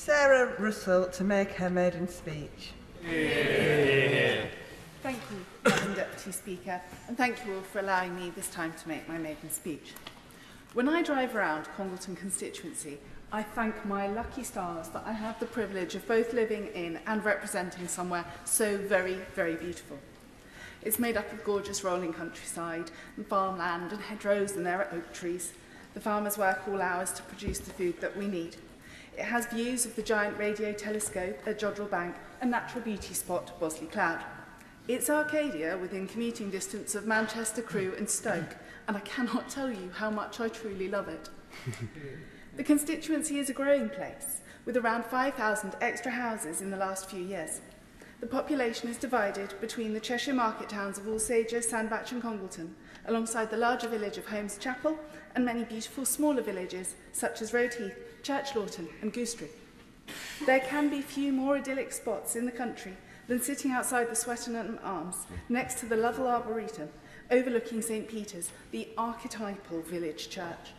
Sarah Russell to make her maiden speech. Thank you, Madam Deputy Speaker, and thank you all for allowing me this time to make my maiden speech. When I drive around Congleton constituency, I thank my lucky stars that I have the privilege of both living in and representing somewhere so very, very beautiful. It's made up of gorgeous rolling countryside and farmland and hedgerows, and there are oak trees. The farmers work all hours to produce the food that we need. It has views of the giant radio telescope at Jodrell Bank and natural beauty spot Bosley Cloud. It's Arcadia within commuting distance of Manchester, Crewe and Stoke, and I cannot tell you how much I truly love it. The constituency is a growing place, with around 5,000 extra houses in the last few years. The population is divided between the Cheshire market towns of Alsager, Sandbach and Congleton, alongside the larger village of Holmes Chapel and many beautiful smaller villages such as Roadheath, Church Lawton and Goosetree. There can be few more idyllic spots in the country than sitting outside the Swettenham Arms next to the Lovell Arboretum, overlooking St Peter's, the archetypal village church.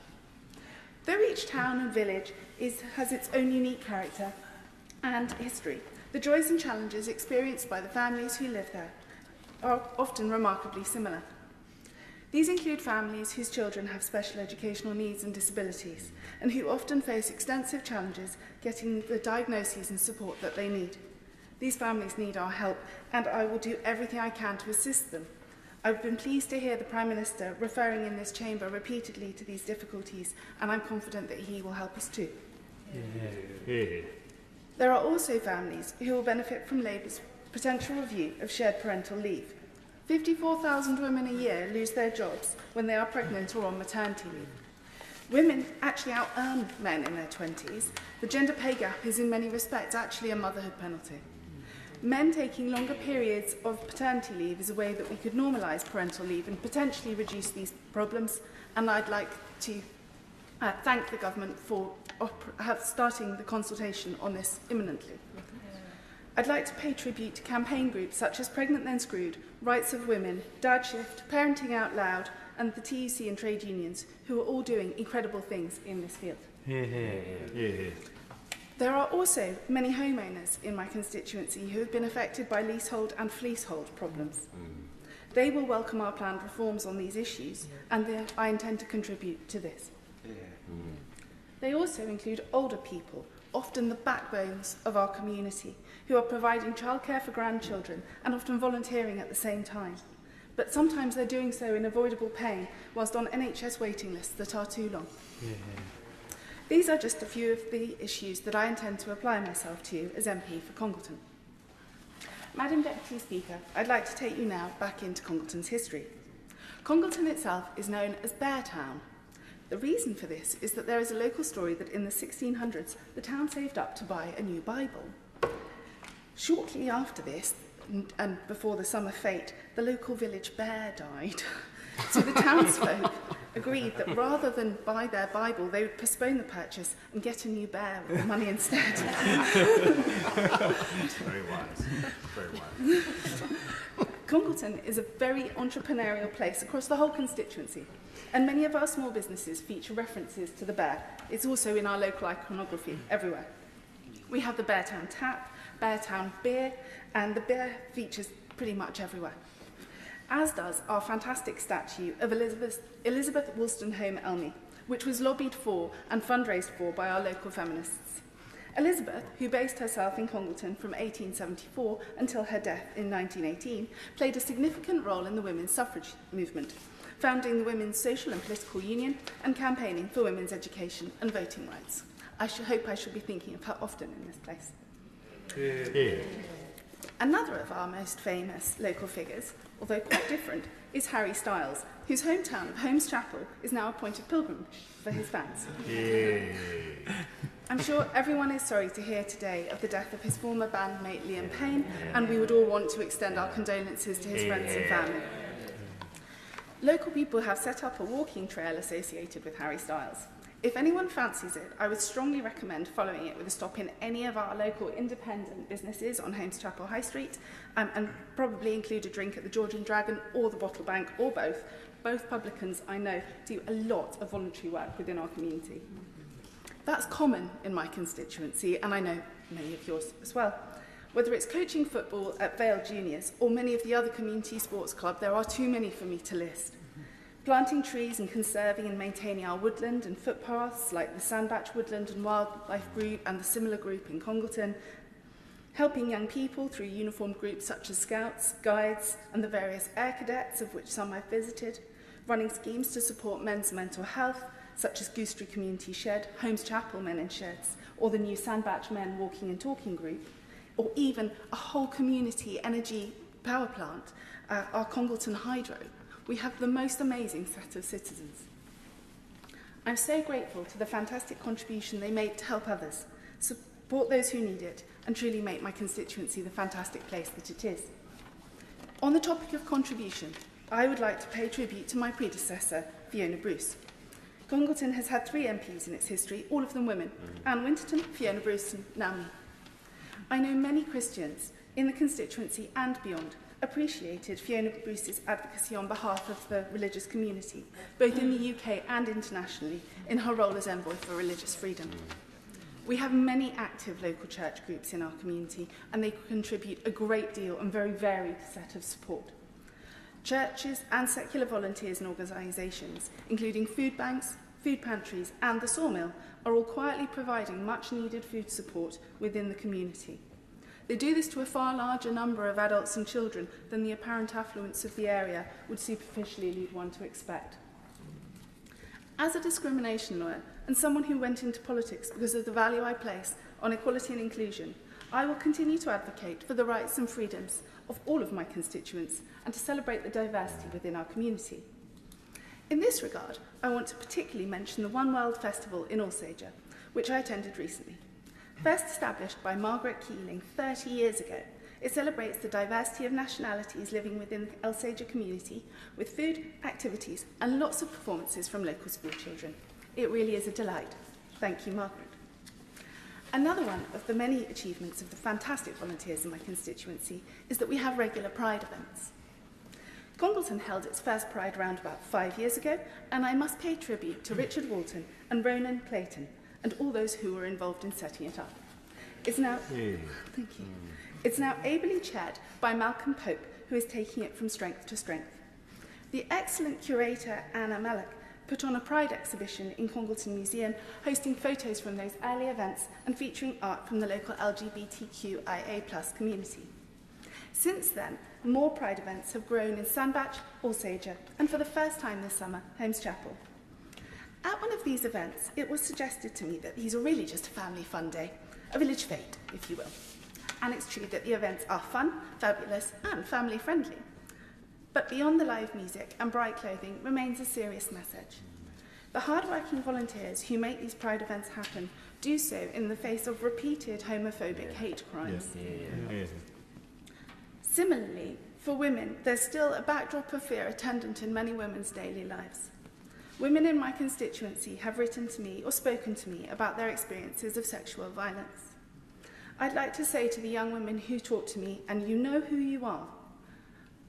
Though each town and village has its own unique character and history, the joys and challenges experienced by the families who live there are often remarkably similar. These include families whose children have special educational needs and disabilities, and who often face extensive challenges getting the diagnoses and support that they need. These families need our help, and I will do everything I can to assist them. I've been pleased to hear the Prime Minister referring in this chamber repeatedly to these difficulties, and I'm confident that he will help us too. There are also families who will benefit from Labour's potential review of shared parental leave. 54,000 women a year lose their jobs when they are pregnant or on maternity leave. Women actually out-earn men in their 20s. The gender pay gap is in many respects actually a motherhood penalty. Men taking longer periods of paternity leave is a way that we could normalise parental leave and potentially reduce these problems, and I'd like to thank the government for starting the consultation on this imminently. I'd like to pay tribute to campaign groups such as Pregnant Then Screwed, Rights of Women, Dad Shift, Parenting Out Loud and the TUC and trade unions, who are all doing incredible things in this field. There are also many homeowners in my constituency who have been affected by leasehold and fleecehold problems. They will welcome our planned reforms on these issues, and I intend to contribute to this. They also include older people, often the backbones of our community, who are providing childcare for grandchildren and often volunteering at the same time. But sometimes they're doing so in avoidable pain whilst on NHS waiting lists that are too long. These are just a few of the issues that I intend to apply myself to as MP for Congleton. Madam Deputy Speaker, I'd like to take you now back into Congleton's history. Congleton itself is known as Bear Town. The reason for this is that there is a local story that in the 1600s, the town saved up to buy a new Bible. Shortly after this, and before the summer fete, the local village bear died. So the townsfolk agreed that rather than buy their Bible, they would postpone the purchase and get a new bear with the money instead. Very wise. Very wise. Congleton is a very entrepreneurial place across the whole constituency, and many of our small businesses feature references to the bear. It's also in our local iconography everywhere. We have the Beartown Tap, Beartown Beer, and the bear features pretty much everywhere. As does our fantastic statue of Elizabeth Woolstonecombe Elmy, which was lobbied for and fundraised for by our local feminists. Elizabeth, who based herself in Congleton from 1874 until her death in 1918, played a significant role in the women's suffrage movement, founding the Women's Social and Political Union and campaigning for women's education and voting rights. I hope I shall be thinking of her often in this place. Another of our most famous local figures, although quite different, is Harry Styles, whose hometown of Holmes Chapel is now a point of pilgrimage for his fans. I'm sure everyone is sorry to hear today of the death of his former bandmate Liam Payne, and we would all want to extend our condolences to his friends and family. Local people have set up a walking trail associated with Harry Styles. If anyone fancies it, I would strongly recommend following it with a stop in any of our local independent businesses on Holmes Chapel High Street, and probably include a drink at the George and Dragon or the Bottle Bank, or both. Both publicans, I know, do a lot of voluntary work within our community. That's common in my constituency, and I know many of yours as well. Whether it's coaching football at Vale Juniors or many of the other community sports clubs, there are too many for me to list. Planting trees and conserving and maintaining our woodland and footpaths like the Sandbach Woodland and Wildlife Group and the similar group in Congleton. Helping young people through uniformed groups such as Scouts, Guides and the various Air Cadets, of which some I've visited. Running schemes to support men's mental health, such as Goosetree Community Shed, Holmes Chapel Men in Sheds, or the new Sandbach Men Walking and Talking Group, or even a whole community energy power plant, our Congleton Hydro. We have the most amazing set of citizens. I'm so grateful to the fantastic contribution they make to help others, support those who need it, and truly make my constituency the fantastic place that it is. On the topic of contribution, I would like to pay tribute to my predecessor, Fiona Bruce. Congleton has had 3 MPs in its history, all of them women: Anne Winterton, Fiona Bruce, and now me. I know many Christians in the constituency and beyond appreciated Fiona Bruce's advocacy on behalf of the religious community, both in the UK and internationally, in her role as envoy for religious freedom. We have many active local church groups in our community, and they contribute a great deal and very varied set of support. Churches and secular volunteers and organisations, including food banks, food pantries and the Sawmill, are all quietly providing much needed food support within the community. They do this to a far larger number of adults and children than the apparent affluence of the area would superficially lead one to expect. As a discrimination lawyer and someone who went into politics because of the value I place on equality and inclusion, I will continue to advocate for the rights and freedoms of all of my constituents and to celebrate the diversity within our community. In this regard, I want to particularly mention the One World Festival in Alsager, which I attended recently. First established by Margaret Keeling 30 years ago, it celebrates the diversity of nationalities living within the Alsager community with food, activities and lots of performances from local school children. It really is a delight. Thank you, Margaret. Another one of the many achievements of the fantastic volunteers in my constituency is that we have regular Pride events. Congleton held its first Pride round about 5 years ago, and I must pay tribute to Richard Walton and Ronan Clayton and all those who were involved in setting it up. It's now, thank you. It's now ably chaired by Malcolm Pope, who is taking it from strength to strength. The excellent curator Anna Mallock put on a Pride exhibition in Congleton Museum, hosting photos from those early events and featuring art from the local LGBTQIA+ community. Since then, more Pride events have grown in Sandbach, Alsager, and for the first time this summer, Holmes Chapel. At one of these events, it was suggested to me that these are really just a family fun day, a village fete, if you will. And it's true that the events are fun, fabulous, and family friendly. But beyond the live music and bright clothing remains a serious message. The hard-working volunteers who make these Pride events happen do so in the face of repeated homophobic hate crimes. Similarly, for women, there's still a backdrop of fear attendant in many women's daily lives. Women in my constituency have written to me or spoken to me about their experiences of sexual violence. I'd like to say to the young women who talk to me, and you know who you are,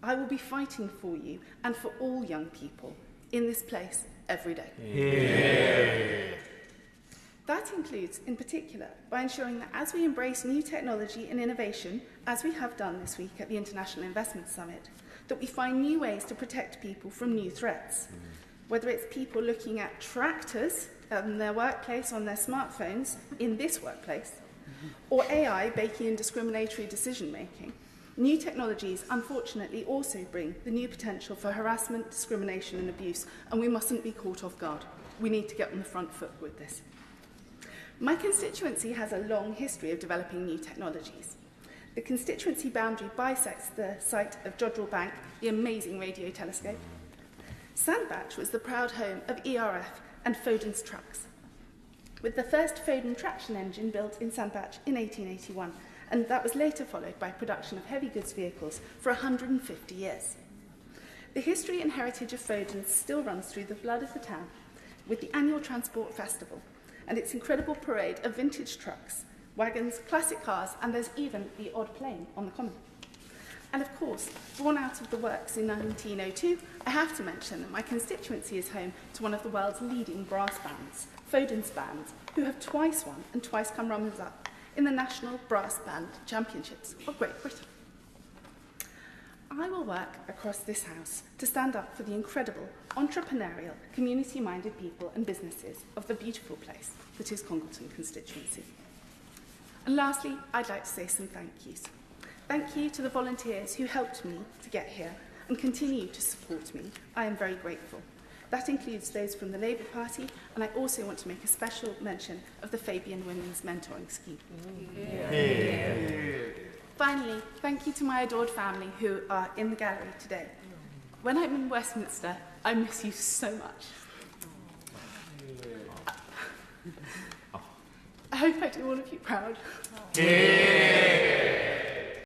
I will be fighting for you and for all young people in this place every day. Yeah. That includes, in particular, by ensuring that as we embrace new technology and innovation, as we have done this week at the International Investment Summit, that we find new ways to protect people from new threats. Whether it's people looking at tractors in their workplace on their smartphones in this workplace, or AI baking in discriminatory decision-making, new technologies unfortunately also bring the new potential for harassment, discrimination and abuse, and we mustn't be caught off guard. We need to get on the front foot with this. My constituency has a long history of developing new technologies. The constituency boundary bisects the site of Jodrell Bank, the amazing radio telescope. Sandbach was the proud home of ERF and Foden's trucks, with the first Foden traction engine built in Sandbach in 1881, and that was later followed by production of heavy goods vehicles for 150 years. The history and heritage of Foden still runs through the blood of the town, with the annual Transport Festival and its incredible parade of vintage trucks, wagons, classic cars, and there's even the odd plane on the common. And of course, born out of the works in 1902, I have to mention that my constituency is home to one of the world's leading brass bands, Foden's Band, who have twice won and twice come runners-up in the National Brass Band Championships of Great Britain. I will work across this house to stand up for the incredible, entrepreneurial, community-minded people and businesses of the beautiful place that is Congleton constituency. And lastly, I'd like to say some thank yous. Thank you to the volunteers who helped me to get here and continue to support me. I am very grateful. That includes those from the Labour Party, and I also want to make a special mention of the Fabian Women's Mentoring Scheme. Finally, thank you to my adored family who are in the gallery today. When I'm in Westminster, I miss you so much. I hope I do all of you proud.